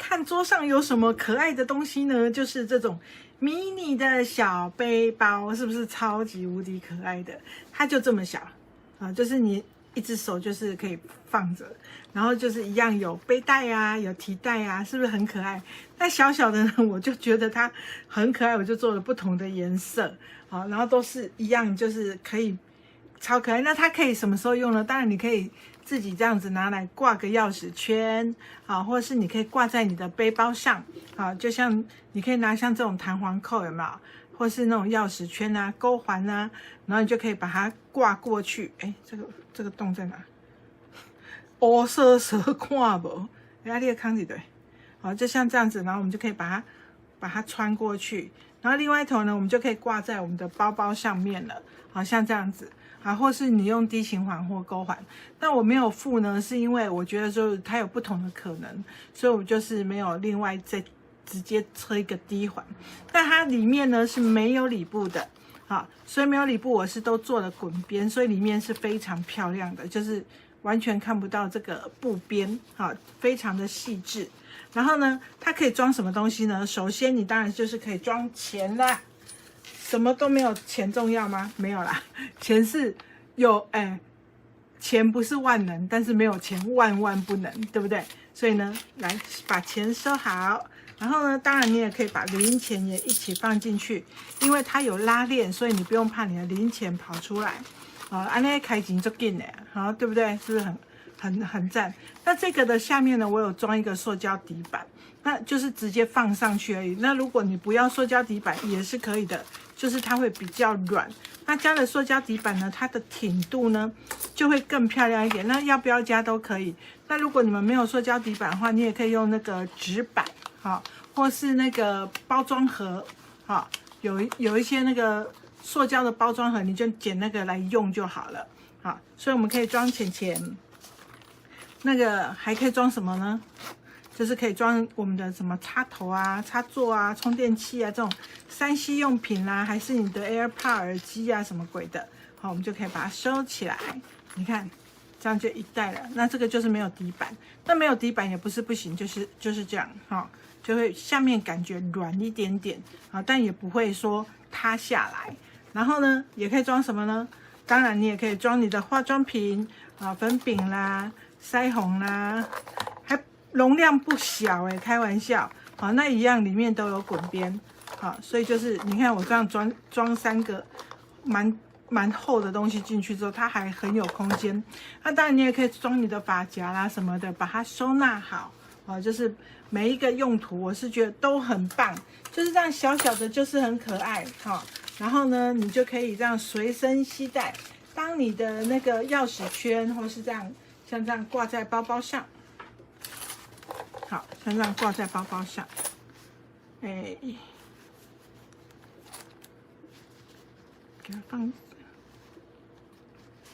看桌上有什么可爱的东西呢？就是这种迷你的小背包，是不是超级无敌可爱的？它就这么小啊，就是你一只手就是可以放着，然后就是一样有背带啊，有提带啊，是不是很可爱？那小小的呢，我就觉得它很可爱，我就做了不同的颜色，好，然后都是一样，就是可以超可爱。那它可以什么时候用呢？当然你可以自己这样子拿来挂个钥匙圈，啊，或者是你可以挂在你的背包上，啊，就像你可以拿像这种弹簧扣，有没有？或是那种钥匙圈啊、钩环啊，然后你就可以把它挂过去。哎，这个洞在哪？乌色色看不？哎，你的康子对，好，就像这样子，然后我们就可以把它穿过去，然后另外一头呢，我们就可以挂在我们的包包上面了，好像这样子。啊，或是你用低型环或钩环，但我没有附呢，是因为我觉得就是它有不同的可能，所以我就是没有另外再直接车一个低环。但它里面呢是没有里布的，好，所以没有里布，我是都做了滚边，所以里面是非常漂亮的，就是完全看不到这个布边，好，非常的细致。然后呢，它可以装什么东西呢？首先你当然就是可以装钱啦。什么都没有，钱重要吗？没有啦，钱是有，钱不是万能，但是没有钱万万不能，对不对？所以呢，来把钱收好，然后呢，当然你也可以把零钱也一起放进去，因为它有拉链，所以你不用怕你的零钱跑出来。安尼开钱就紧的，好，对不对？是不是很赞？那这个的下面呢，我有装一个塑胶底板，那就是直接放上去而已。那如果你不要塑胶底板也是可以的。就是它会比较软，那加了塑胶底板呢，它的挺度呢就会更漂亮一点。那要不要加都可以。那如果你们没有塑胶底板的话，你也可以用那个纸板，好，或是那个包装盒，好，有一些那个塑胶的包装盒，你就捡那个来用就好了，好。所以我们可以装钱，那个还可以装什么呢？就是可以装我们的什么插头啊、插座啊、充电器啊这种3C 用品啦，还是你的 AirPod 耳机啊什么鬼的，好，我们就可以把它收起来。你看，这样就一袋了。那这个就是没有底板，那没有底板也不是不行，就是这样，哈，就会下面感觉软一点点啊，但也不会说塌下来。然后呢，也可以装什么呢？当然你也可以装你的化妆品啊、粉饼啦、腮红啦，还容量不小哎，开玩笑。好，那一样里面都有滚边，好，所以就是你看我这样装3个蛮厚的东西进去之后，它还很有空间。那当然你也可以装你的发夹啦什么的，把它收纳好。啊，就是每一个用途，我是觉得都很棒，就是这样小小的，就是很可爱哈。然后呢，你就可以这样随身携带，当你的那个钥匙圈，或是这样像这样挂在包包上。好，像这样挂在包包上，哎，给它放。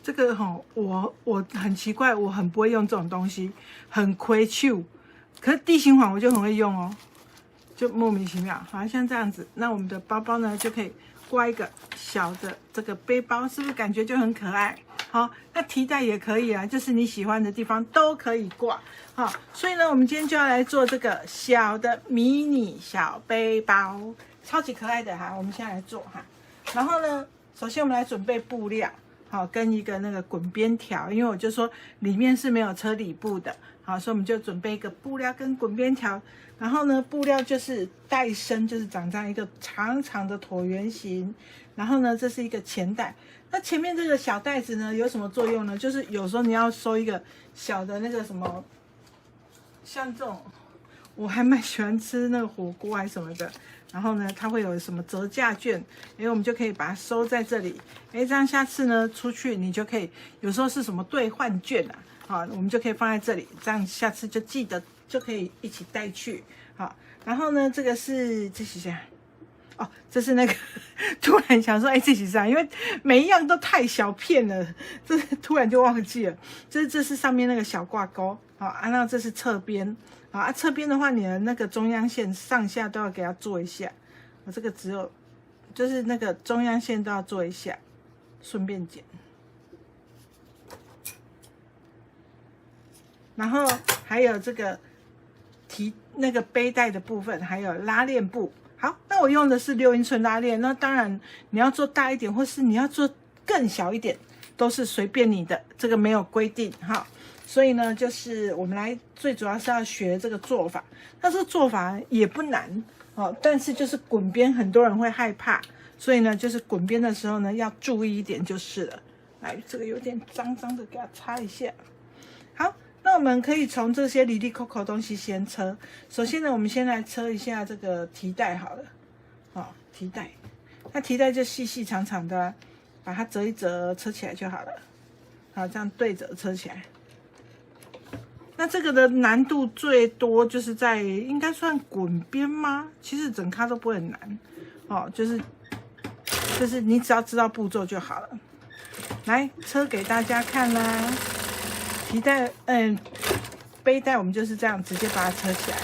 这个哈，我很奇怪，我很不会用这种东西，很亏手。可是地形环我就很会用哦，就莫名其妙。好像这样子，那我们的包包呢就可以挂一个小的这个背包，是不是感觉就很可爱？好，那提袋也可以啊，就是你喜欢的地方都可以挂。好，所以呢，我们今天就要来做这个小的迷你小背包，超级可爱的哈。我们现在来做哈。然后呢，首先我们来准备布料，好，跟一个那个滚边条，因为我就说里面是没有车底布的，好，所以我们就准备一个布料跟滚边条。然后呢，布料就是带身，就是长这样一个长长的椭圆形。然后呢，这是一个钱袋。那前面这个小袋子呢，有什么作用呢？就是有时候你要收一个小的那个什么，像这种，我还蛮喜欢吃那个火锅还是什么的。然后呢，它会有什么折价券，我们就可以把它收在这里。这样下次呢出去你就可以，有时候是什么兑换券啊，好，我们就可以放在这里，这样下次就记得就可以一起带去。好，然后呢，这是谁？哦，这是那个突然想说，这是啥？因为每一样都太小片了，这突然就忘记了。这是上面那个小挂钩，好，那这是侧边，好，侧边的话，你的那个中央线上下都要给它做一下。我这个只有，就是那个中央线都要做一下，顺便剪。然后还有这个那个背带的部分，还有拉链布。好，那我用的是6英寸拉链，那当然你要做大一点，或是你要做更小一点，都是随便你的，这个没有规定哈。所以呢，就是我们来最主要是要学这个做法，那这个做法也不难哦，但是就是滚边很多人会害怕，所以呢，就是滚边的时候呢要注意一点就是了。来，这个有点脏脏的，给它擦一下。好。那我们可以从这些里里扣扣东西先车。首先呢，我们先来车一下这个提带好了。好，提带，那提带就细细长长的啊，把它折一折，车起来就好了。好，这样对折车起来。那这个的难度最多就是在应该算滚边吗？其实整咖都不会很难哦，就是你只要知道步骤就好了。来，车给大家看啦。提带，背带我们就是这样直接把它扯起来，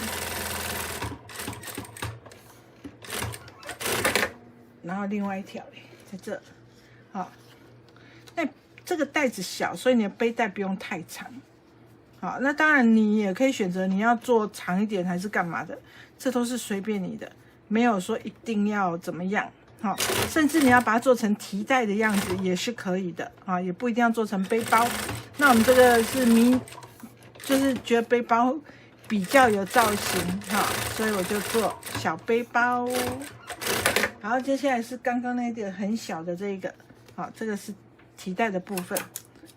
然后另外一条在这，好，那这个带子小，所以你的背带不用太长，好，那当然你也可以选择你要做长一点还是干嘛的，这都是随便你的，没有说一定要怎么样。好，甚至你要把它做成提带的样子也是可以的啊，也不一定要做成背包。那我们这个是就是觉得背包比较有造型哈，所以我就做小背包。然后接下来是刚刚那个很小的这个，好，这个是提带的部分，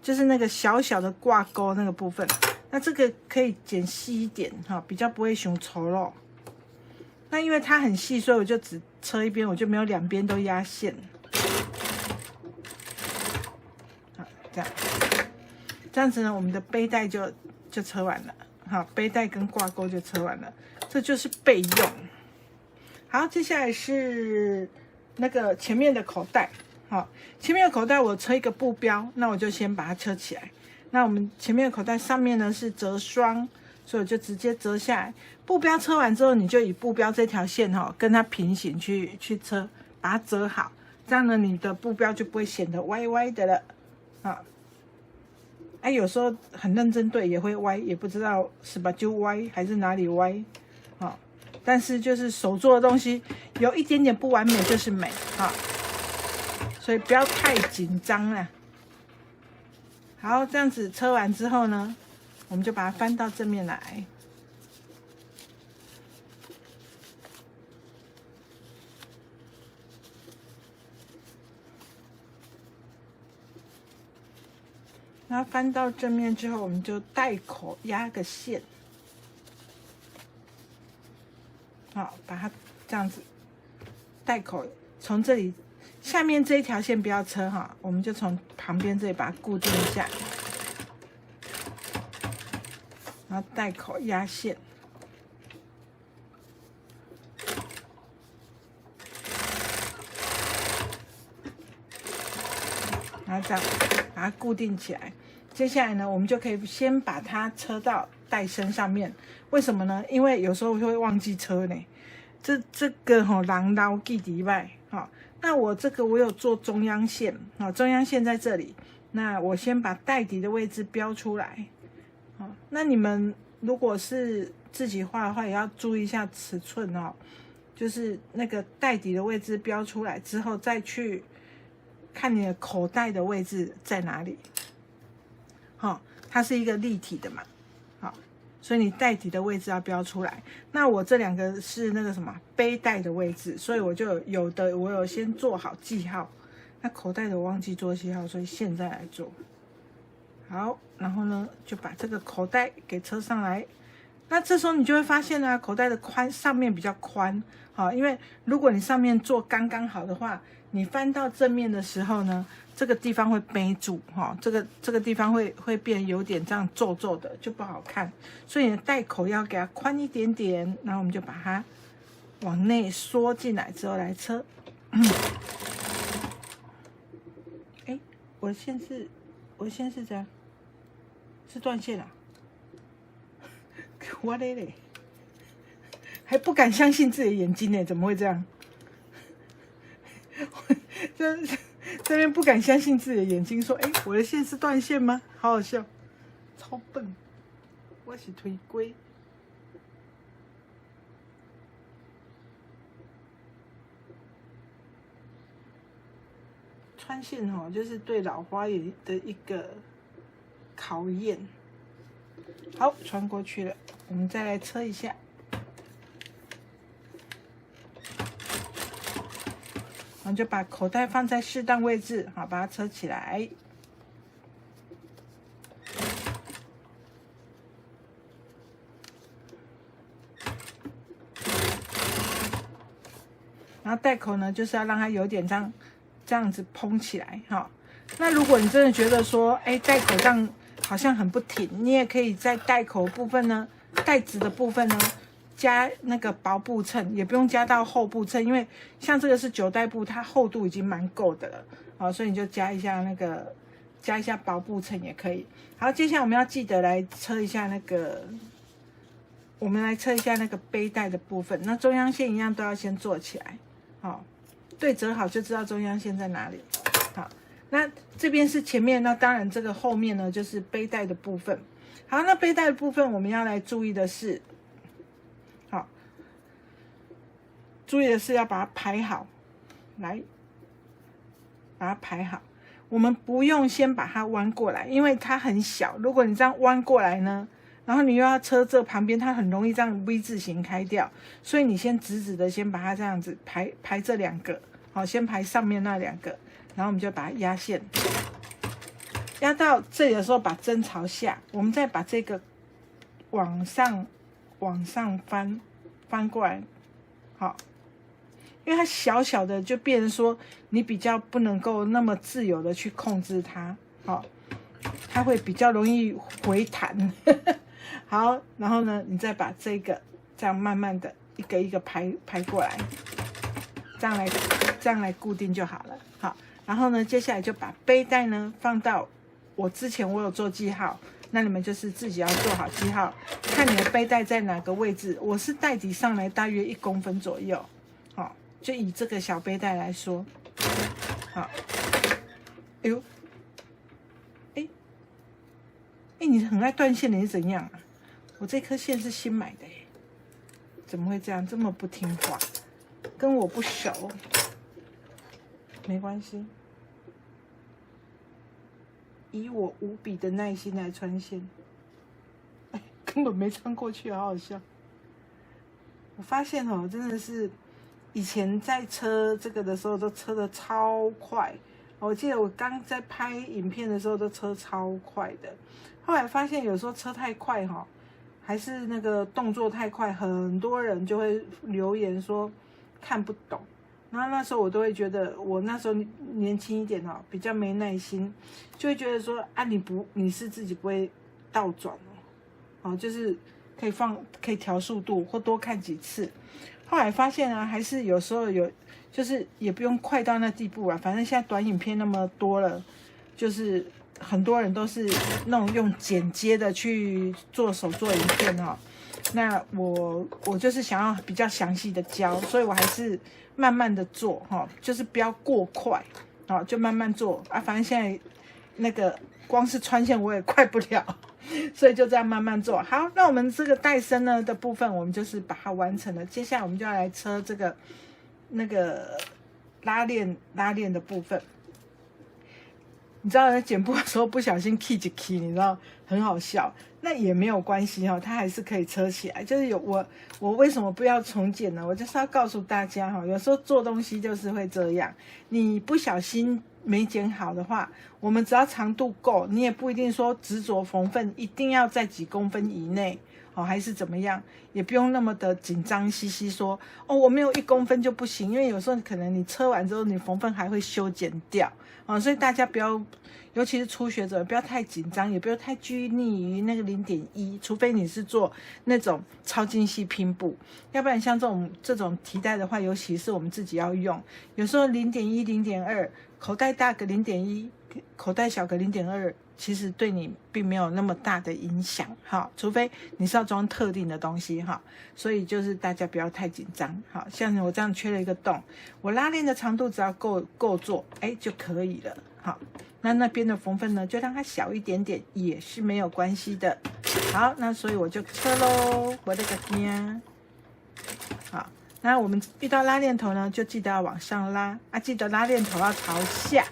就是那个小小的挂钩那个部分。那这个可以剪细一点哈，比较不会熊丑陋。那因为它很细，所以我就只车一边，我就没有两边都压线。好，这样子呢，我们的背带就车完了。好，背带跟挂钩就车完了，这就是备用。好，接下来是那个前面的口袋。好，前面的口袋我车一个布标，那我就先把它车起来。那我们前面的口袋上面呢是折双。所以我就直接折下来，布标车完之后，你就以布标这条线跟它平行去车，把它折好，这样呢，你的布标就不会显得歪歪的了啊。有时候很认真对也会歪，也不知道是吧就歪还是哪里歪啊。但是就是手做的东西有一点点不完美就是美啊，所以不要太紧张了。好，这样子车完之后呢，我们就把它翻到正面来，然后翻到正面之后，我们就带口压个线，好，把它这样子带口从这里下面这一条线不要车哈，我们就从旁边这里把它固定一下。然后带口压线，然后这样把它固定起来。接下来呢，我们就可以先把它车到带身上面。为什么呢？因为有时候会忘记车呢。这个人老记底外那我这个我有做中央线中央线在这里。那我先把带底的位置标出来。那你们如果是自己画的话，也要注意一下尺寸就是那个带底的位置标出来之后，再去看你的口袋的位置在哪里。它是一个立体的嘛，所以你带底的位置要标出来。那我这两个是那个什么背带的位置，所以我就我有先做好记号。那口袋的我忘记做记号，所以现在来做。好，然后呢，就把这个口袋给车上来。那这时候你就会发现呢，口袋的上面比较宽，因为如果你上面做刚刚好的话，你翻到正面的时候呢，这个地方会背住，这个地方会变有点这样皱皱的，就不好看。所以你的带口要给它宽一点点，然后我们就把它往内缩进来之后来车。我线是这样。是断线了，我嘞，还不敢相信自己的眼睛呢，怎么会这样？这边不敢相信自己的眼睛，说：“我的线是断线吗？”好好笑，超笨，我是推龟。穿线哦，就是对老花眼的一个考验。好，穿过去了，我们再来车一下。然后就把口袋放在适当位置，好，把它车起来。然后袋口呢，就是要让它有点这样子蓬起来哈。那如果你真的觉得说，哎，袋口这样好像很不挺，你也可以在袋口部分呢，袋子的部分呢，加那个薄布衬，也不用加到厚布衬，因为像这个是9袋布，它厚度已经蛮够的了，好，所以你就加一下薄布衬也可以。好，接下来我们要记得来车一下那个。我们来测一下那个背带的部分，那中央线一样都要先做起来，好，对折好就知道中央线在哪里。好，那这边是前面，那当然这个后面呢就是背带的部分。好，那背带的部分我们要来注意的是，好，注意的是要把它排好，来，把它排好。我们不用先把它弯过来，因为它很小，如果你这样弯过来呢，然后你又要车这旁边，它很容易这样 V 字形开掉，所以你先直直的先把它这样子排这2个，好，先排上面那2个，然后我们就把它压线，压到这里的时候把针朝下，我们再把这个往上翻过来，好，因为它小小的就变成说你比较不能够那么自由的去控制它，好，它会比较容易回弹。好，然后呢，你再把这个这样慢慢的一个一个排过来，这样来固定就好了。好，然后呢，接下来就把背带呢放到我之前有做记号，那你们就是自己要做好记号，看你的背带在哪个位置。我是带底上来大约1公分左右，好，就以这个小背带来说，好，哎呦，你很爱断线的，你是怎样啊？我这颗线是新买的耶，怎么会这样？这么不听话，跟我不熟，没关系，以我无比的耐心来穿线，根本没穿过去，好好笑。我发现哦，真的是以前在车这个的时候都车得超快，我记得我刚在拍影片的时候都车超快的，后来发现有时候车太快哈，还是那个动作太快，很多人就会留言说看不懂。然后那时候我都会觉得，我那时候年轻一点哦，比较没耐心，就会觉得说啊，你是自己不会倒转哦，就是可以调速度或多看几次。后来发现啊，还是有时候就是也不用快到那地步啊，反正现在短影片那么多了，就是很多人都是那种用剪接的去做手作影片哈。那我就是想要比较详细的教，所以我还是慢慢的做哈，就是不要过快，好，就慢慢做啊。反正现在那个光是穿线我也快不了，所以就这样慢慢做。好，那我们这个带身呢的部分，我们就是把它完成了。接下来我们就要来车这个那个拉链的部分。你知道在剪布的时候不小心 key 一 key， 你知道很好笑，那也没有关系哈，它还是可以车起来。就是我为什么不要重剪呢？我就是要告诉大家哈，有时候做东西就是会这样，你不小心没剪好的话，我们只要长度够，你也不一定说执着缝份一定要在几公分以内。哦，还是怎么样，也不用那么的紧张兮兮说哦，我没有1公分就不行，因为有时候可能你车完之后，你缝份还会修剪掉啊，所以大家不要，尤其是初学者，不要太紧张，也不要太拘泥于那个0.1，除非你是做那种超精细拼布，要不然像这种提袋的话，尤其是我们自己要用，有时候0.1、0.2，口袋大个0.1，口袋小个0.2。其实对你并没有那么大的影响，哈，除非你是要装特定的东西，哈，所以就是大家不要太紧张，好，像我这样缺了一个洞，我拉链的长度只要够做，就可以了，好，那边的缝份呢，就让它小一点点也是没有关系的，好，那所以我就车咯，我的个天，好，那我们遇到拉链头呢，就记得要往上拉啊，记得拉链头要朝下。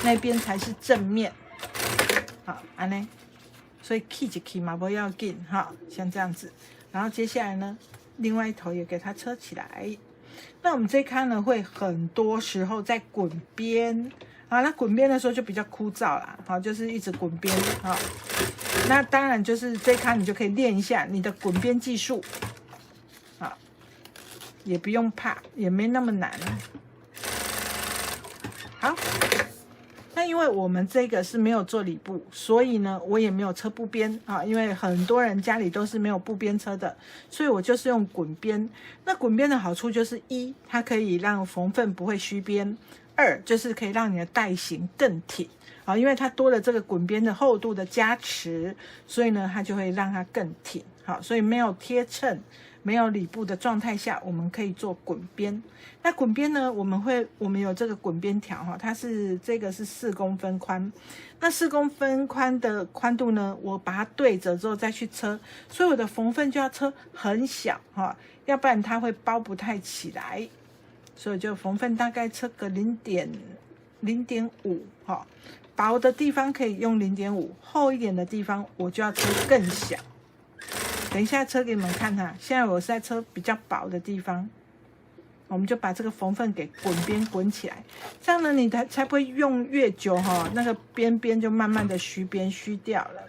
那边才是正面。好，安呢，所以 key 就 key 嘛，不要紧哈，像这样子。然后接下来呢，另外一头也给它车起来。那我们这一咖呢，会很多时候在滚边啊，那滚边的时候就比较枯燥啦，好，就是一直滚边啊。那当然就是这一咖你就可以练一下你的滚边技术，啊，也不用怕，也没那么难。好。那因为我们这个是没有做里布，所以呢，我也没有车布边啊。因为很多人家里都是没有布边车的，所以我就是用滚边。那滚边的好处就是一，它可以让缝缝不会虚边；二，就是可以让你的带型更挺啊。因为它多了这个滚边的厚度的加持，所以呢，它就会让它更挺。好，所以没有贴衬、没有里布的状态下，我们可以做滚边。那滚边呢，我们有这个滚边条哈，它是这个是4公分宽，那4公分宽的宽度呢，我把它对折之后再去车，所以我的缝缝就要车很小哈，要不然它会包不太起来，所以就缝缝大概车个0.5哈，薄的地方可以用0.5，厚一点的地方我就要车更小。等一下车给你们看哈，现在我是在车比较薄的地方。我们就把这个缝缝给滚边滚起来，这样呢，你才不会用越久哈，那个边边就慢慢的虚边虚掉了。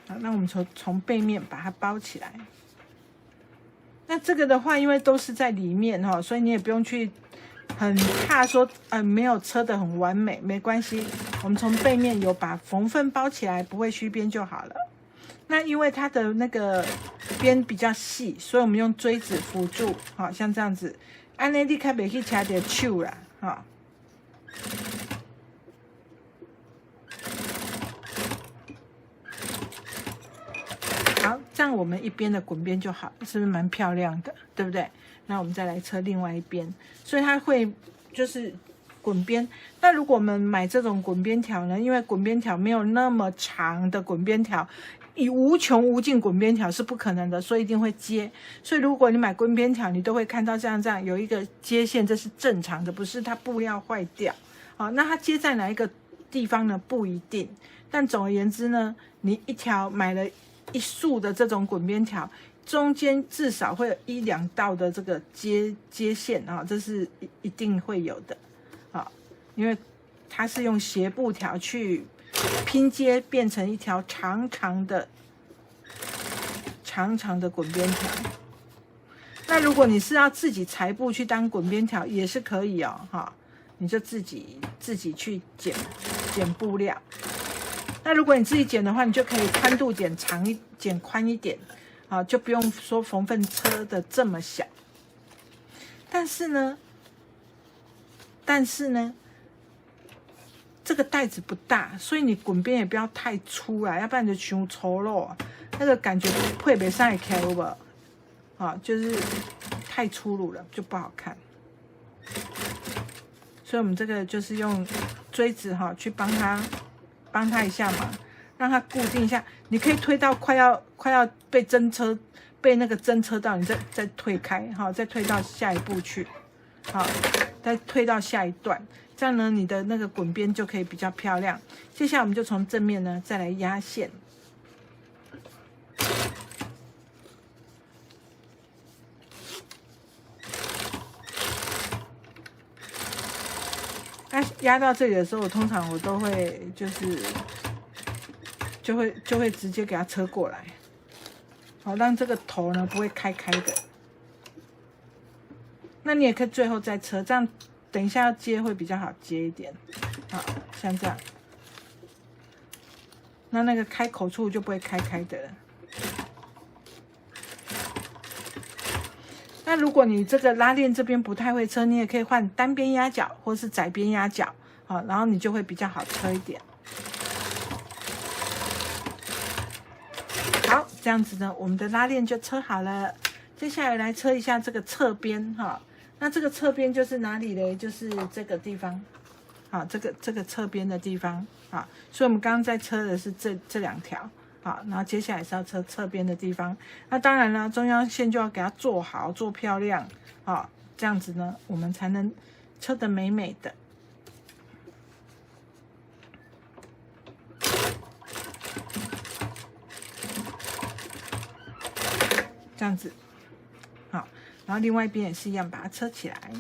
好，那我们从背面把它包起来。那这个的话，因为都是在里面哈，所以你也不用去很怕说没有车的很完美，没关系，我们从背面有把缝缝包起来，不会虚边就好了。那因为它的那个边比较细，所以我们用锥子辅助，好像这样子，安内你开袂去掐到手啦，哈。好，这样我们一边的滚边就好，是不是蛮漂亮的，对不对？那我们再来车另外一边，所以它会就是滚边。那如果我们买这种滚边条呢，因为滚边条没有那么长的滚边条，以无穷无尽滚边条是不可能的，所以一定会接。所以如果你买滚边条，你都会看到这样有一个接线，这是正常的，不是它布料坏掉。好，那它接在哪一个地方呢？不一定。但总而言之呢，你一条买了一束的这种滚边条，中间至少会有1、2道的这个接线啊，这是一定会有的啊，因为它是用斜布条去拼接变成一条长长的滚边条。那如果你是要自己裁布去当滚边条也是可以哦，哈，你就自己去剪布料。那如果你自己剪的话，你就可以宽度剪宽一点。啊，就不用说缝缝车的这么小，但是呢，这个袋子不大，所以你滚边也不要太粗啦，要不然你就穷丑陋，那个感觉配不上也开吧，啊，就是太粗鲁了就不好看。所以我们这个就是用锥子哈去帮他一下嘛。让它固定一下，你可以推到快要被那个针车到，你再推开，好，再推到下一步去，好，再推到下一段，这样呢，你的那个滚边就可以比较漂亮。接下来我们就从正面呢再来压线，压到这里的时候，通常我都会就会直接给它车过来，好，让这个头呢不会开的。那你也可以最后再车，这样等一下要接会比较好接一点。好，像这样，那个开口处就不会开的了。那如果你这个拉链这边不太会车，你也可以换单边压脚或是窄边压脚，好，然后你就会比较好车一点。好，这样子呢，我们的拉链就车好了。接下来来车一下这个侧边哈。那这个侧边就是哪里嘞？就是这个地方，好，这个侧边的地方，好，所以我们刚刚在车的是这2条，好，然后接下来是要车侧边的地方。那当然了，中央线就要给它做好、做漂亮，好，这样子呢，我们才能车得美美的。这样子，好，然后另外一边也是一样，把它车起来。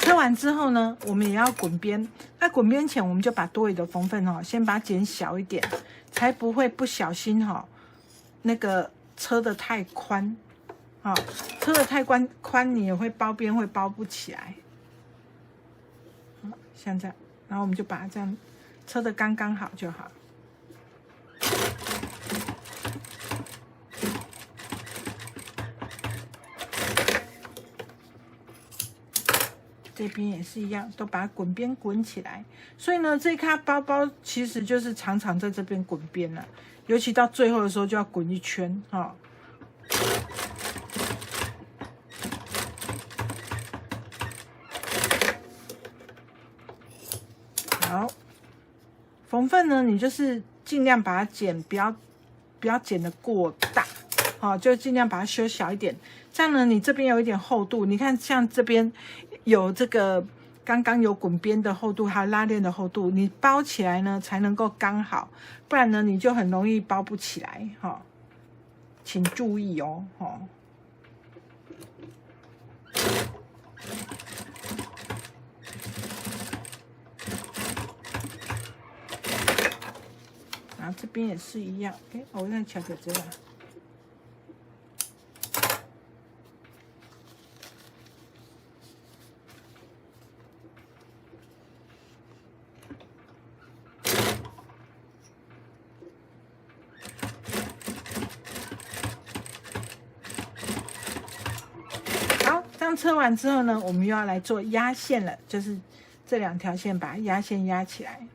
车完之后呢，我们也要滚边。那滚边前，我们就把多余的缝份先把它剪小一点，才不会不小心那个车的太宽，车的太宽，你也会包边会包不起来。像这样，然后我们就把它这样车的刚刚好就好。这边也是一样，都把它滚边滚起来。所以呢，这卡包包其实就是常常在这边滚边了，尤其到最后的时候就要滚一圈好，缝份呢，你就是尽量把它剪，不要剪得过大，就尽量把它修小一点。这样呢，你这边有一点厚度，你看像这边有这个刚刚有滚边的厚度，还有拉链的厚度，你包起来呢才能够刚好，不然呢你就很容易包不起来请注意哦然后这边也是一样，我再瞧瞧这样。车完之后呢，我们又要来做压线了，就是这两条线把压线压起来。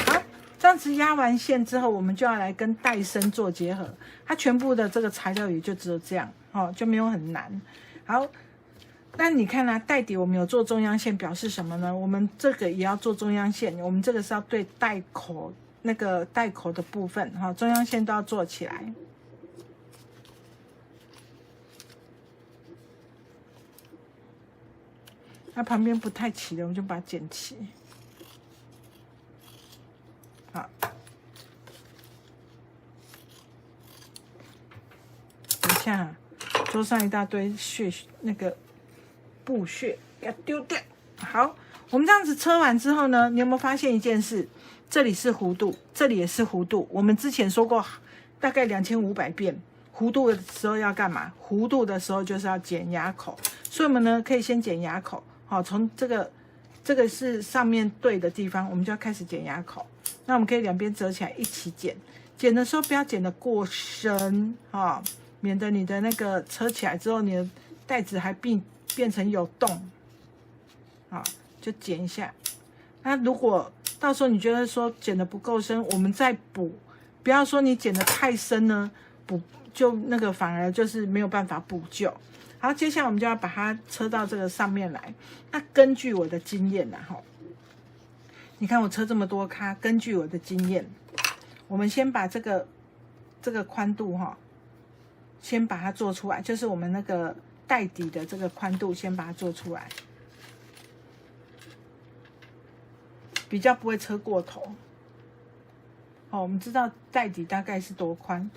好，这样子压完线之后，我们就要来跟带身做结合。它全部的这个材料也就只有这样就没有很难。好。那你看啊，带底我们有做中央线，表示什么呢？我们这个也要做中央线，我们这个是要对带口那个带口的部分中央线都要做起来。那旁边不太齐的，我们就把它剪齐。好，等一下，桌上一大堆那个布屑给它丢掉。好，我们这样子车完之后呢，你有没有发现一件事？这里是弧度，这里也是弧度。我们之前说过大概2500遍，弧度的时候要干嘛？弧度的时候就是要剪牙口，所以我们呢可以先剪牙口。好，从这个是上面对的地方，我们就要开始剪牙口。那我们可以两边折起来一起剪，剪的时候不要剪得过深免得你的那个车起来之后，你的带子还变成有洞，就剪一下。那如果到时候你觉得说剪得不够深，我们再补，不要说你剪得太深呢，补就那个反而就是没有办法补救。好，接下来我们就要把它车到这个上面来。那根据我的经验你看我车这么多咖，根据我的经验，我们先把这个宽度先把它做出来，就是我们那个带底的这个宽度，先把它做出来，比较不会车过头。我们知道带底大概是多宽。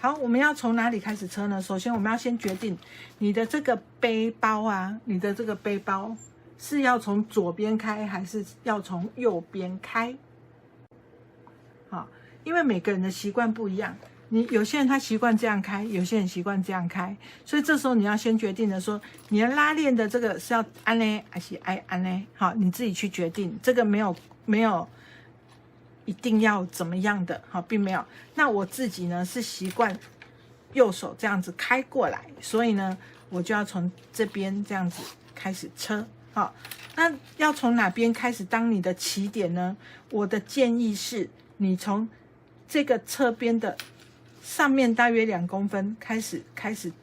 好，我们要从哪里开始车呢？首先，我们要先决定你的这个背包你的这个背包是要从左边开，还是要从右边开？因为每个人的习惯不一样。有些人他习惯这样开，有些人习惯这样开，所以这时候你要先决定的说，你的拉链的这个是要安呢，还是爱安呢？好，你自己去决定，这个没有一定要怎么样的，并没有。那我自己呢是习惯右手这样子开过来，所以呢，我就要从这边这样子开始车。好，那要从哪边开始当你的起点呢？我的建议是，你从这个侧边的上面大约2公分开始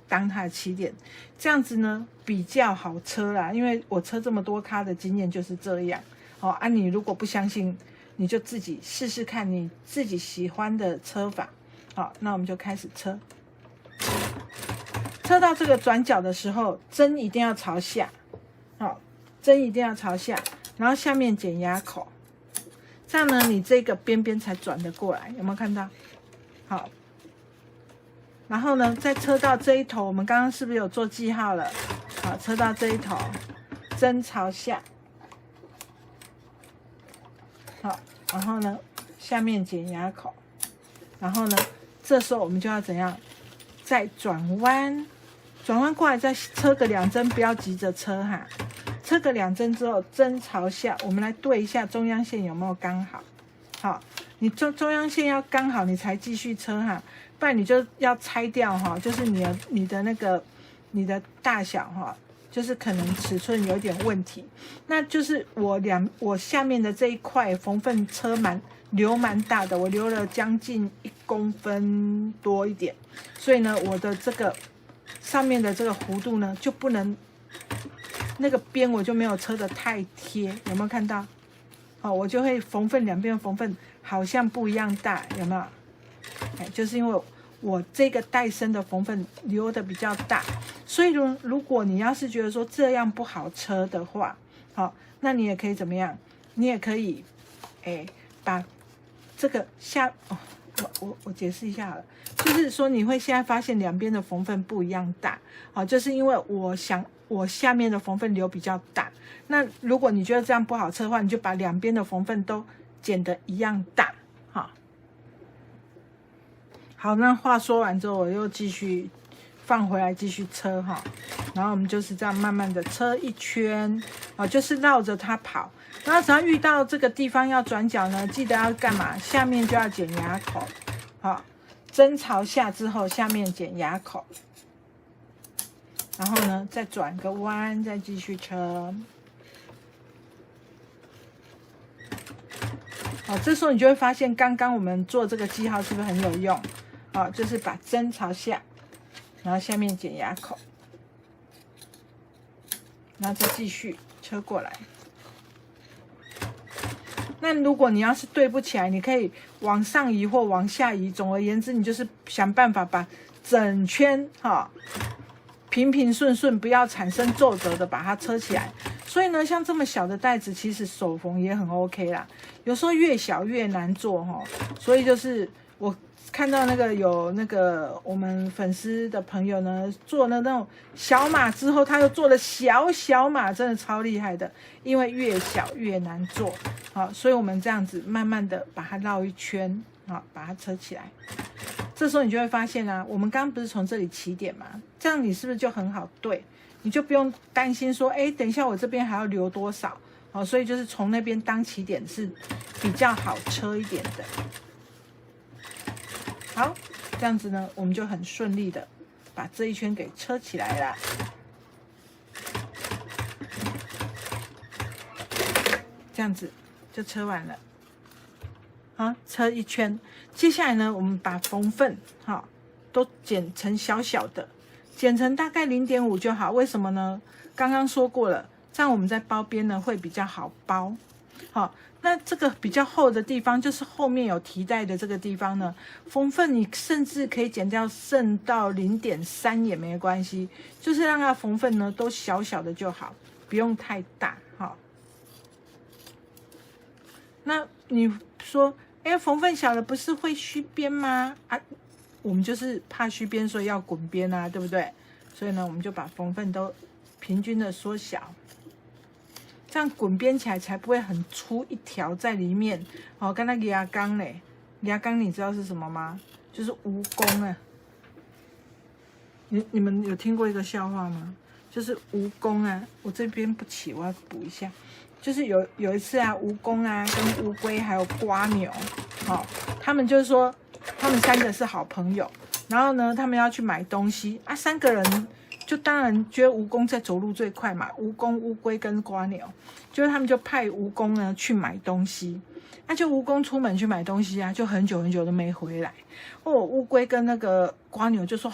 当它的起点，这样子呢比较好车啦。因为我车这么多咖的经验就是这样。哦啊，你如果不相信，你就自己试试看你自己喜欢的车法。好，那我们就开始车。车到这个转角的时候，针一定要朝下。好，针一定要朝下，然后下面减压口，这样呢，你这个边边才转得过来，有没有看到？好，然后呢，再车到这一头，我们刚刚是不是有做记号了？好，车到这一头，针朝下，好，然后呢，下面减压口，然后呢，这时候我们就要怎样？再转弯，转弯过来再车个2针，不要急着车哈。车个2针之后，针朝下，我们来对一下中央线有没有刚好。好，你中央线要刚好，你才继续车哈，不然你就要拆掉哈，就是你的大小哈，就是可能尺寸有点问题。那就是我下面的这一块缝缝留蛮大的，我留了将近1公分多一点，所以呢，我的这个上面的这个弧度呢就不能。那个边我就没有车的太贴，有没有看到？哦，我就会缝缝两边的缝缝好像不一样大，有没有？哎，就是因为我这个带身的缝缝留的比较大，所以如果你要是觉得说这样不好车的话，好，那你也可以怎么样？你也可以，哎，把这个我解释一下好了，就是说你会现在发现两边的缝缝不一样大，好，就是因为我下面的缝缝留比较大，那如果你觉得这样不好车的话，你就把两边的缝缝都剪得一样大，好，那话说完之后，我又继续放回来继续车哈，然后我们就是这样慢慢的车一圈，就是绕着它跑。然后只要遇到这个地方要转角呢，记得要干嘛？下面就要剪牙口，好，针朝下之后，下面剪牙口，然后呢再转个弯，再继续车。好，这时候你就会发现，刚刚我们做这个记号是不是很有用？好，就是把针朝下，然后下面剪牙口，然后再继续车过来。那如果你要是对不起来，你可以往上移或往下移。总而言之，你就是想办法把整圈平平顺顺，不要产生皱褶的把它车起来。所以呢，像这么小的袋子，其实手缝也很 OK 啦。有时候越小越难做哈，所以就是我看到有我们粉丝的朋友呢，做了那种小码之后，他又做了小码，真的超厉害的。因为越小越难做，好，所以我们这样子慢慢的把它绕一圈，好，把它车起来。这时候你就会发现啊，我们刚刚不是从这里起点嘛，这样你是不是就很好对？你就不用担心说，哎，等一下我这边还要留多少，好，所以就是从那边当起点是比较好车一点的。好，这样子呢，我们就很顺利的把这一圈给车起来了。这样子就车完了，好，车一圈。接下来呢，我们把缝缝都剪成小小的，剪成大概0.5就好。为什么呢？刚刚说过了，这样我们在包边呢会比较好包。好，那这个比较厚的地方，就是后面有提带的这个地方呢，缝缝你甚至可以剪掉，剩到0.3也没关系，就是让它缝缝呢都小小的就好，不用太大。好，那你说，哎，缝缝小了不是会虚边吗？啊，我们就是怕虚边，所以要滚边啊，对不对？所以呢，我们就把缝缝都平均的缩小。这样滚边起来才不会很粗一条在里面。好，刚才牙缸嘞，牙缸你知道是什么吗？就是蜈蚣啊。你们有听过一个笑话吗？就是蜈蚣啊，我这边不起，我要补一下。就是有一次啊，蜈蚣啊跟乌龟还有瓜牛，他们就是说他们3个是好朋友。然后呢，他们要去买东西啊，3个人就当然觉得蜈蚣在走路最快嘛，蜈蚣、乌龟跟瓜牛，就是他们就派蜈蚣呢去买东西，那就蜈蚣出门去买东西啊，就很久很久都没回来。乌龟跟那个瓜牛就说：“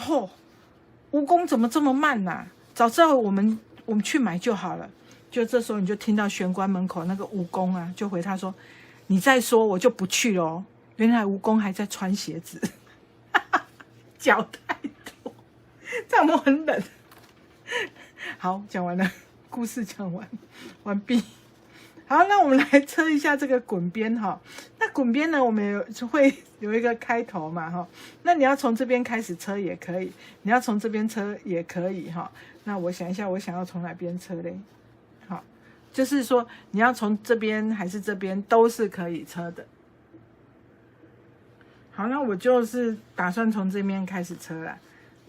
蜈蚣怎么这么慢啊？早知道我们去买就好了。”就这时候你就听到玄关门口那个蜈蚣啊，就回他说：“你再说我就不去了哦。”原来蜈蚣还在穿鞋子，脚太多，这样我很冷。好，讲完了，故事讲完毕。好，那我们来测一下这个滚边哈。那滚边呢，我们会有一个开头嘛哈。那你要从这边开始测也可以，你要从这边测也可以哈。那我想一下，我想要从哪边测嘞？好，就是说你要从这边还是这边都是可以测的。好，那我就是打算从这边开始测啦。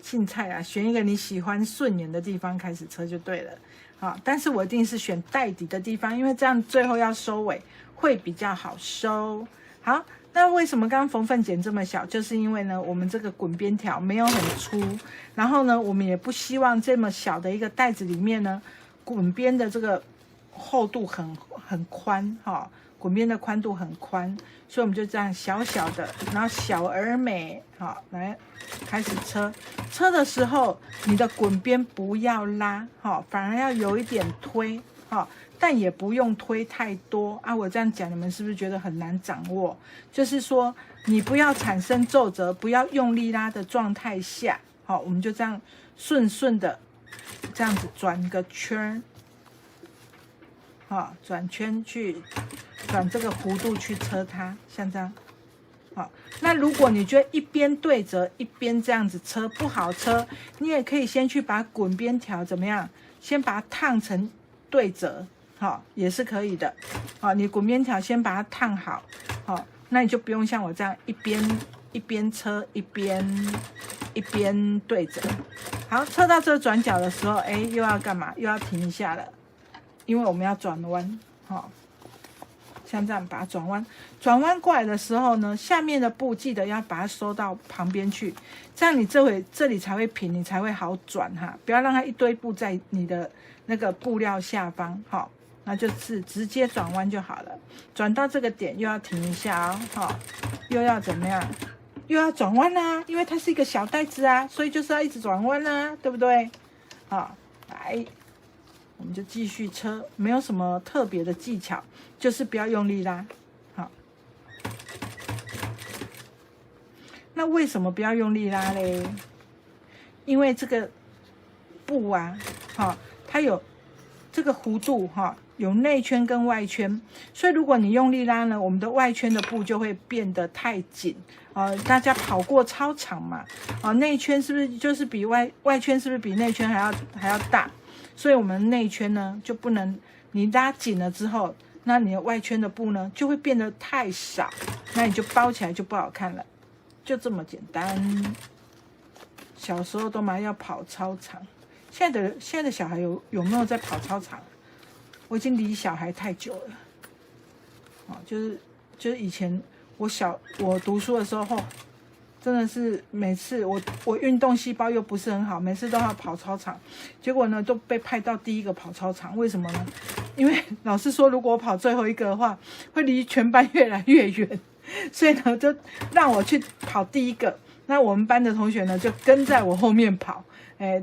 青菜啊，选一个你喜欢顺眼的地方开始测就对了。好，但是我一定是选带底的地方，因为这样最后要收尾会比较好收。好，那为什么刚刚缝缝剪这么小？就是因为呢，我们这个滚边条没有很粗，然后呢，我们也不希望这么小的一个袋子里面呢，滚边的这个厚度很宽哈。滚边的宽度很宽，所以我们就这样小小的，然后小而美，好，来开始车的时候，你的滚边不要拉，好，反而要有一点推，好，但也不用推太多啊。我这样讲，你们是不是觉得很难掌握？就是说，你不要产生皱褶，不要用力拉的状态下，好，我们就这样顺顺的这样子转一个圈。好，转圈去转这个弧度去车它，像这样。好，那如果你觉得一边对折一边这样子车不好车，你也可以先去把滚边条怎么样，先把它烫成对折，好，也是可以的。好，你滚边条先把它烫好，好，那你就不用像我这样一边车一边对折。好，车到这个转角的时候，哎，又要干嘛？又要停一下了。因为我们要转弯，好，像这样把它转弯。转弯过来的时候呢，下面的布记得要把它收到旁边去，这样你这里才会平，你才会好转哈。不要让它一堆布在你的那个布料下方，好，那就是直接转弯就好了。转到这个点又要停一下哦，好，又要怎么样？又要转弯啦，因为它是一个小袋子啊，所以就是要一直转弯啦，对不对？好，来。我们就继续车，没有什么特别的技巧，就是不要用力拉。好，那为什么不要用力拉嘞？因为这个布啊，哈，它有这个弧度哈，有内圈跟外圈，所以如果你用力拉呢，我们的外圈的布就会变得太紧。大家跑过操场嘛，内圈是不是就是比外圈是不是比内圈还要大？所以我们内圈呢就不能，你拉紧了之后，那你的外圈的布呢就会变得太少，那你就包起来就不好看了，就这么简单。小时候都蛮要跑操场，现在的小孩有没有在跑操场？我已经离小孩太久了，就是以前我读书的时候，真的是每次我运动细胞又不是很好，每次都要跑操场，结果呢都被派到第一个跑操场。为什么呢？因为老师说如果我跑最后一个的话，会离全班越来越远，所以呢就让我去跑第一个。那我们班的同学呢就跟在我后面跑，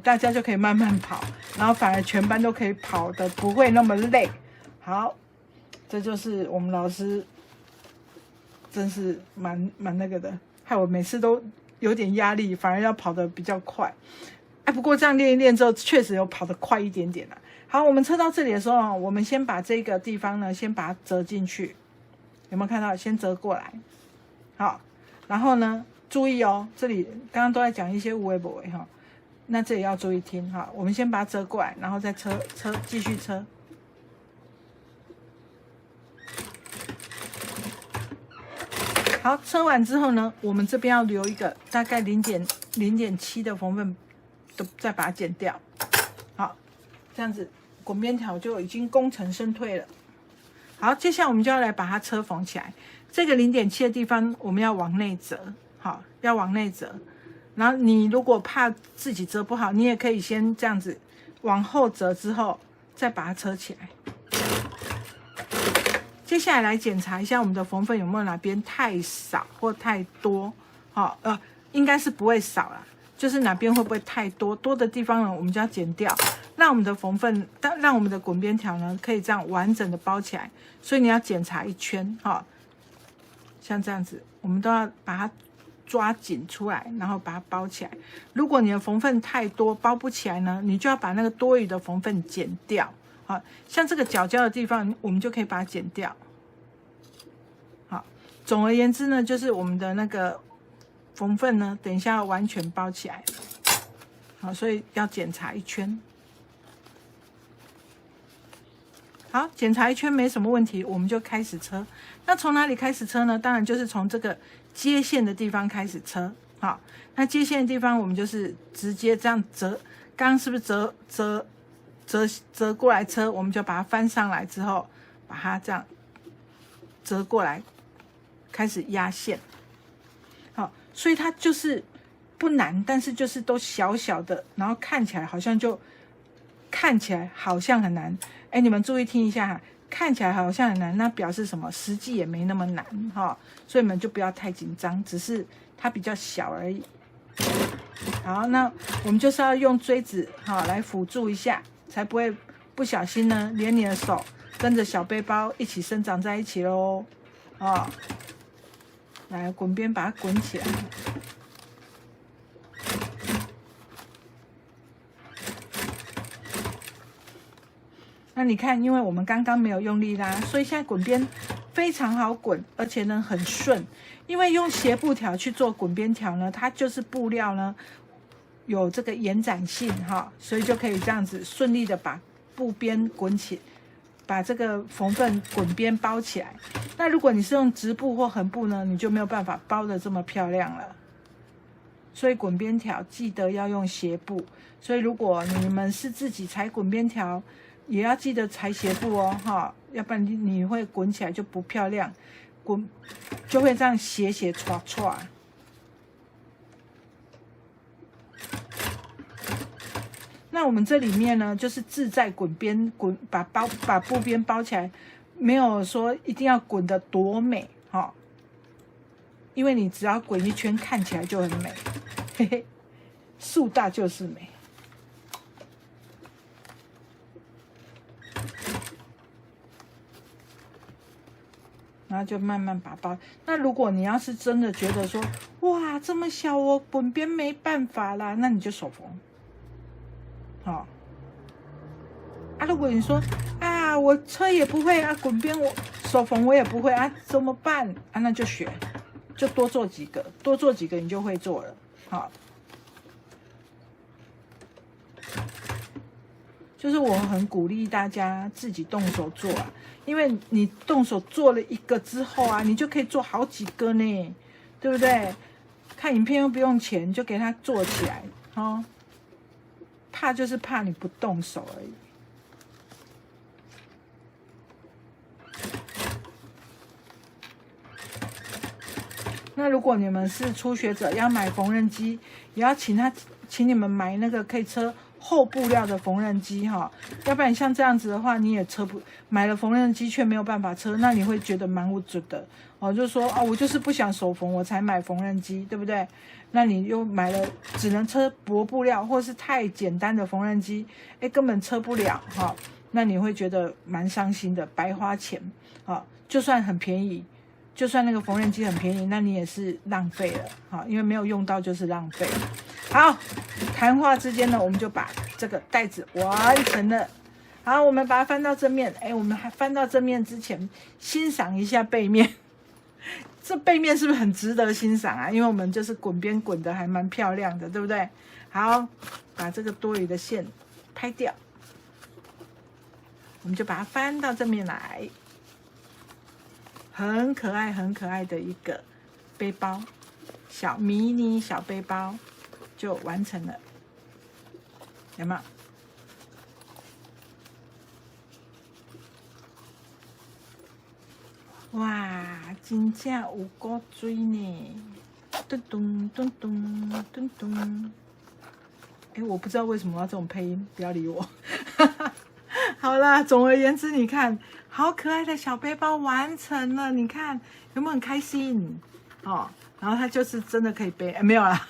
大家就可以慢慢跑，然后反而全班都可以跑得不会那么累。好，这就是我们老师真是蛮那个的。害我每次都有点压力，反而要跑得比较快。不过这样练一练之后，确实有跑得快一点点了。好，我们测到这里的时候，我们先把这个地方呢，先把它折进去，有没有看到？先折过来。好，然后呢，注意哦，这里刚刚都在讲一些无为不为哈，那这里要注意听哈。我们先把它折过来，然后再继续车。好，车完之后呢，我们这边要留一个大概0.7的缝缝，都再把它剪掉。好，这样子滚边条就已经功成身退了。好，接下来我们就要来把它车缝起来。这个0.7的地方我们要往内折，好，要往内折。然后你如果怕自己折不好，你也可以先这样子往后折之后，再把它车起来。接下来来检查一下我们的缝缝有没有哪边太少或太多，好，应该是不会少啦，就是哪边会不会太多，多的地方呢，我们就要剪掉，让我们的缝缝，让我们的滚边条呢，可以这样完整的包起来。所以你要检查一圈，哈，像这样子，我们都要把它抓紧出来，然后把它包起来。如果你的缝缝太多，包不起来呢，你就要把那个多余的缝缝剪掉。好像这个角角的地方，我们就可以把它剪掉。好，总而言之呢，就是我们的那个缝缝呢，等一下要完全包起来。好，所以要检查一圈。好，检查一圈没什么问题，我们就开始车。那从哪里开始车呢？当然就是从这个接线的地方开始车。好，那接线的地方我们就是直接这样折，刚刚是不是折过来车？我们就把它翻上来之后，把它这样折过来，开始压线。好，所以它就是不难，但是就是都小小的，然后看起来好像很难。哎，你们注意听一下哈，看起来好像很难，那表示什么？实际也没那么难哈，所以你们就不要太紧张，只是它比较小而已。好，那我们就是要用锥子哈来辅助一下，才不会不小心呢，连你的手跟着小背包一起生长在一起喽。啊，来滚边把它滚起来。那你看，因为我们刚刚没有用力拉，所以现在滚边非常好滚，而且呢很顺。因为用斜布条去做滚边条呢，它就是布料呢有这个延展性哈，所以就可以这样子顺利的把布边滚起，把这个缝缝滚边包起来。那如果你是用直布或横布呢，你就没有办法包的这么漂亮了。所以滚边条记得要用斜布。所以如果你们是自己裁滚边条，也要记得裁斜布哦，哈，要不然你会滚起来就不漂亮，滚就会这样斜歘歘。那我们这里面呢，就是志在滚边把布边包起来，没有说一定要滚得多美哈，因为你只要滚一圈，看起来就很美，嘿嘿，树大就是美。然后就慢慢把包。那如果你要是真的觉得说，哇，这么小我滚边没办法啦，那你就手缝。好，啊，如果你说啊，我车也不会啊，滚边我手缝我也不会啊，怎么办啊？那就学，就多做几个你就会做了。好，就是我很鼓励大家自己动手做啊。因为你动手做了一个之后啊，你就可以做好几个呢，对不对？看影片又不用钱，就给它做起来哦。怕就是怕你不动手而已。那如果你们是初学者，要买缝纫机，也要请你们买那个可以车厚布料的缝纫机哈，要不然像这样子的话，你也买了缝纫机却没有办法车，那你会觉得蛮无助的哦。就是说哦，我就是不想手缝，我才买缝纫机，对不对？那你又买了只能车薄布料或是太简单的缝纫机，哎，根本车不了哈，那你会觉得蛮伤心的，白花钱啊。就算很便宜，就算那个缝纫机很便宜，那你也是浪费了哈，因为没有用到就是浪费了。好，谈话之间呢，我们就把这个袋子完成了。好，我们把它翻到正面。哎，我们还翻到正面之前，欣赏一下背面。这背面是不是很值得欣赏啊？因为我们就是滚边滚的还蛮漂亮的，对不对？好，把这个多余的线拍掉，我们就把它翻到正面来。很可爱的一个背包，迷你小背包就完成了，有没有？哇，真正有够水呢！咚咚咚咚咚咚。哎，我不知道为什么要这种配音，不要理我。好啦，总而言之，你看，好可爱的小背包完成了，你看有没有很开心？哦，然后它就是真的可以背，没有啦。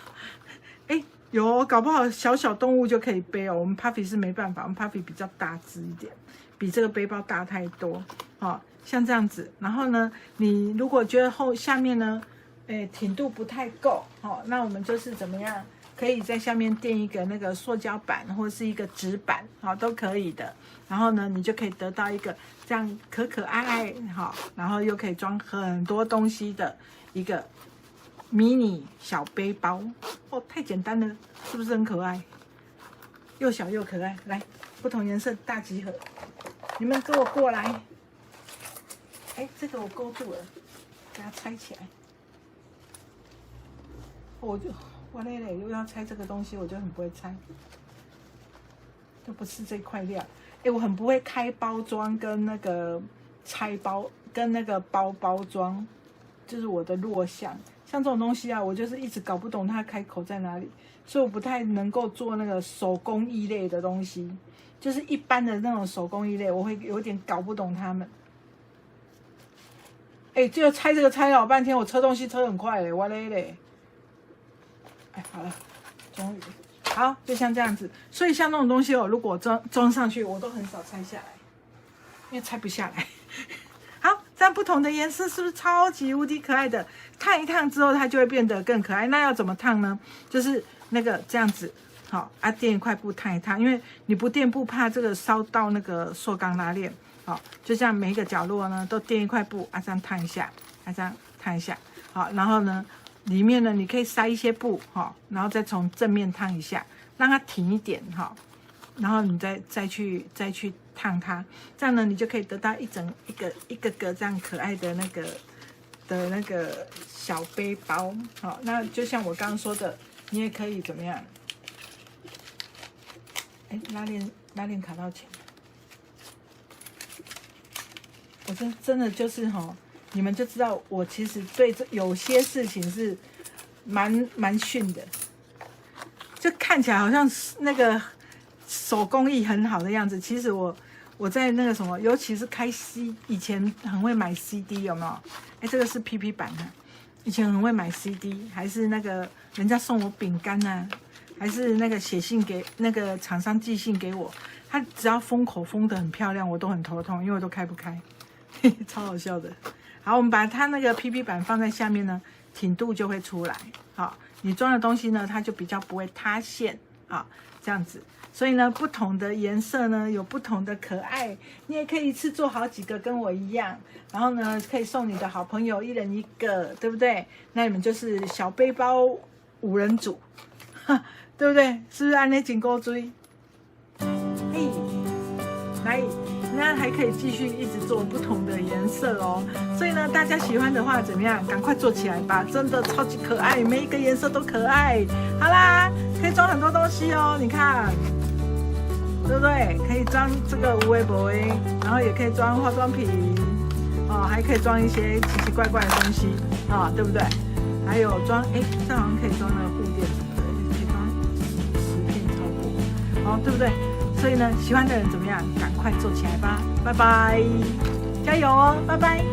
哎，有，搞不好小小动物就可以背哦。我们 Puffy 是没办法，我们 Puffy 比较大只一点，比这个背包大太多。哦，像这样子。然后呢，你如果觉得下面呢，挺度不太够，哦，那我们就是怎么样？可以在下面垫一个那个塑胶板或者是一个纸板，好，都可以的。然后呢，你就可以得到一个这样可爱爱，好，然后又可以装很多东西的一个迷你小背包。哦，太简单了，是不是很可爱？又小又可爱。来，不同颜色大集合，你们跟我过来。哎，这个我勾住了，给它拆起来。我累又要拆这个东西，我就很不会拆，都不是这块料。我很不会开包装跟那个拆包跟那个包装，就是我的弱项。像这种东西啊，我就是一直搞不懂它开口在哪里，所以我不太能够做那个手工艺类的东西，就是一般的那种手工艺类，我会有点搞不懂它们。就拆这个拆老半天，我车东西车很快嘞，我累嘞。好了，终于好，就像这样子。所以像那种东西哦，如果装上去，我都很少拆下来，因为拆不下来。好，这样不同的颜色是不是超级无敌可爱的？烫一烫之后，它就会变得更可爱。那要怎么烫呢？就是那个这样子，好啊，垫一块布烫一烫，因为你不垫布，怕这个烧到那个塑钢拉链。好，就像每一个角落呢，都垫一块布啊，这样烫一下，啊，这样烫一下。好，然后呢？里面呢，你可以塞一些布哈，然后再从正面烫一下，让它挺一点哈，然后你再去烫它，这样呢，你就可以得到一个这样可爱的那个小背包。好，那就像我刚刚说的，你也可以怎么样？拉链卡到钱，我真的就是哈。你们就知道我其实对有些事情是蛮逊的，就看起来好像那个手工艺很好的样子。其实我在那个什么，尤其是以前很会买 CD， 有没有？这个是 PP 版啊，以前很会买 CD， 还是那个人家送我饼干啊，还是那个写信给那个厂商寄信给我，他只要封口封得很漂亮，我都很头痛，因为我都开不开，超好笑的。好，我们把它那个 PP 板放在下面呢，挺度就会出来。好，你装的东西呢，它就比较不会塌陷啊，这样子。所以呢，不同的颜色呢，有不同的可爱。你也可以一次做好几个，跟我一样。然后呢，可以送你的好朋友，一人一个，对不对？那你们就是小背包5人组，对不对？是不是按那紧钩追？来。那还可以继续一直做不同的颜色哦，所以呢，大家喜欢的话怎么样？赶快做起来吧，真的超级可爱，每一个颜色都可爱。好啦，可以装很多东西哦，你看，对不对？可以装这个无微博，然后也可以装化妆品，哦，还可以装一些奇奇怪怪的东西啊，对不对？还有装，这好像可以装那个护垫什么的，可以装10片超过，哦，对不对？所以呢，喜欢的人怎么样？赶快做起来吧！拜拜，加油哦！拜拜。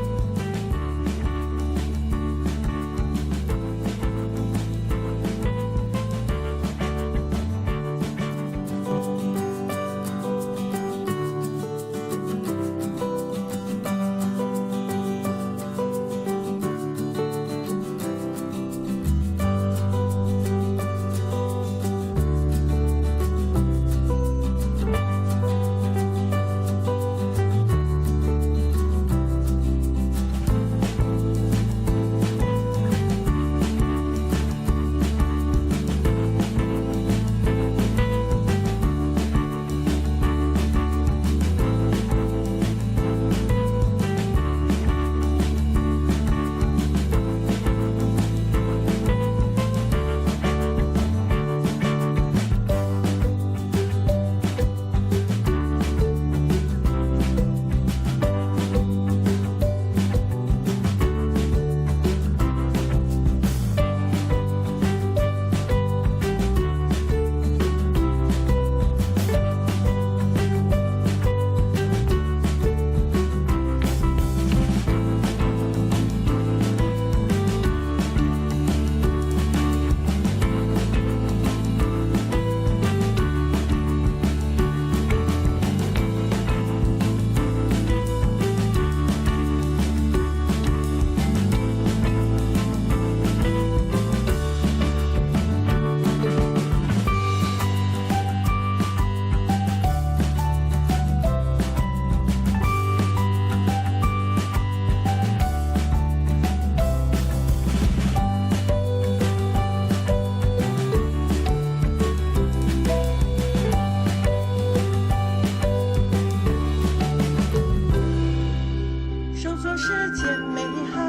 做世间美好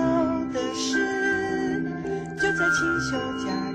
的事，就在清秀家。